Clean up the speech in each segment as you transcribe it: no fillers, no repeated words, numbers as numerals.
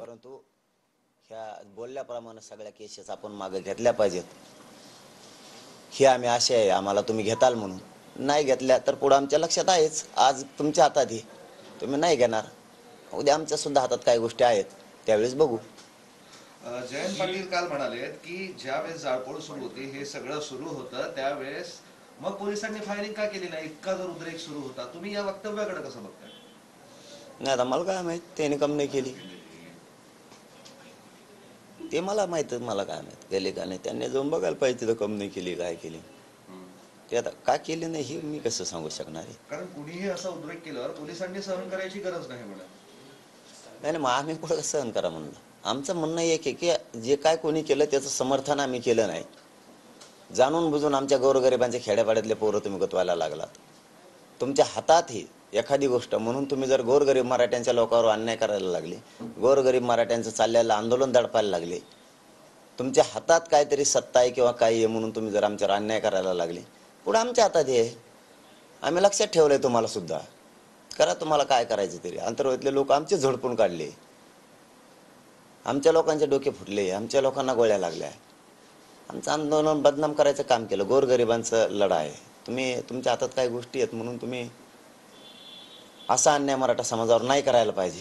परंतु ह्या बोलल्याप्रमाणे सगळ्या केसेस आपण मागे घेतल्या पाहिजेत ही आम्ही आशा आहे आम्हाला तुम्ही घेताल म्हणून. नाही घेतल्या तर पुढे आमच्या लक्षात आहेच, आज तुमच्या हातात आहे, तुम्ही नाही घेणार, उद्या आमच्या सुद्धा हातात काही गोष्टी आहेत, त्यावेळेस बघू. जयंत पाटील काल म्हणाले की ज्यावेळेस जाळपोळ सुरू होती, हे सगळं सुरू होतं त्यावेळेस मग पोलिसांनी फायरिंग का केली नाही, इतका जर उद्रेक सुरू होता, तुम्ही या वक्तव्याकडे कसं बघताय? नाही आता मला काय माहित त्याने कम नाही केली, ते मला माहित, मला काय माहित केली का नाही, त्यांनी जाऊन बघायला पाहिजे तिथं कम नाही केली काय केली, ते आता का केली नाही हे मी कसं सांगू शकणार आहे. कारण कुणीही असा उद्रेक केल्यावर पोलिसांनी सहन करायची गरज नाही म्हणा. नाही मग आम्ही कुठं सहन करा म्हणलं, आमचं म्हणणं एक आहे की जे काय कोणी केलं त्याचं समर्थन आम्ही केलं नाही. जाणून बुजून आमच्या गोरगरिबांच्या खेड्यापाड्यातले पोरं तुम्ही गुतवायला लागलात, तुमच्या हातात ही एखादी गोष्ट म्हणून तुम्ही जर गोरगरीब मराठ्यांच्या लोकांवर अन्याय करायला लागले, गोरगरीब मराठ्यांचं चाललेलं आंदोलन दडपायला लागले, तुमच्या हातात काहीतरी सत्ता आहे किंवा काही आहे म्हणून तुम्ही जर आमच्यावर अन्याय करायला लागले, पुढे आमच्या हातात आहे, आम्ही लक्षात ठेवलंय तुम्हाला सुद्धा, करा तुम्हाला काय करायचं तरी. अंतर्गतले लोक आमचे झोडपून काढले, आमच्या लोकांचे डोके फुटले, आमच्या लोकांना गोळ्या लागल्या, आमचं आंदोलन बदनाम करायचं काम केलं. गोरगरिबांचं लढा आहे, तुम्ही तुमच्या हातात काही गोष्टी आहेत म्हणून तुम्ही असा अन्याय मराठा समाजावर नाही करायला पाहिजे.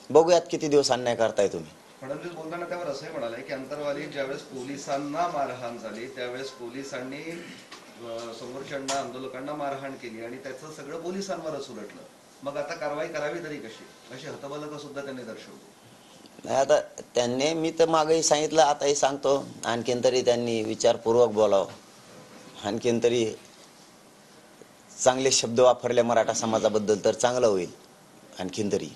बघूयात किती दिवस अन्याय करताय तुम्ही. फडणवीस बोलताना त्यावर असंही म्हणाले की अंतरवाली ज्यावेळेस पोलिसांना मारहाण झाली त्यावेळेस पोलिसांनी समोरच्यांना आंदोलकांना मारहाण केली आणि त्याचं सगळं पोलिसांवरच उलटलं, मग आता कारवाई करावी तरी कशी, अशी हतबलता सुद्धा त्यांनी दर्शवली. नाही आता त्यांनी, मी तर मागेही सांगितलं आताही सांगतो, आणखीन तरी त्यांनी विचारपूर्वक बोलावं, आणखीन तरी चांगले शब्द वापरले मराठा समाजाबद्दल तर चांगलं होईल, आणखीन तरी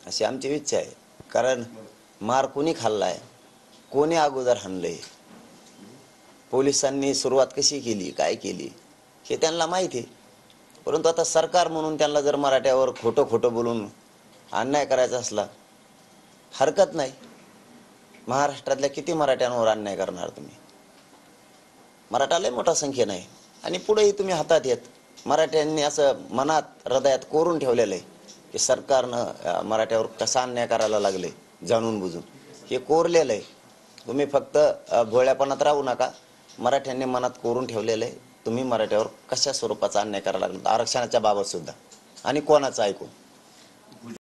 अशी आमची इच्छा आहे. कारण मार कोणी खाल्लाय, कोणी अगोदर हाणलंय, पोलिसांनी सुरुवात कशी केली, काय केली हे त्यांना माहिती आहे. परंतु आता सरकार म्हणून त्यांना जर मराठ्यावर खोटं खोटं बोलून अन्याय करायचा असला, हरकत नाही. महाराष्ट्रातल्या किती मराठ्यांवर अन्याय करणार तुम्ही, मराठा लय मोठा संख्येनं आहे आणि पुढेही तुम्ही हातात येत. मराठ्यांनी असं मनात हृदयात कोरून ठेवलेलं आहे की सरकारनं मराठ्यावर कसा अन्याय करायला लागले जाणून बुजून, हे कोरलेलं आहे. तुम्ही फक्त भोळ्यापणात राहू नका, मराठ्यांनी मनात कोरून ठेवलेलं आहे तुम्ही मराठ्यावर कशा स्वरूपाचा अन्याय करायला लागला, आरक्षणाच्या बाबत सुद्धा, आणि कोणाचं ऐकून.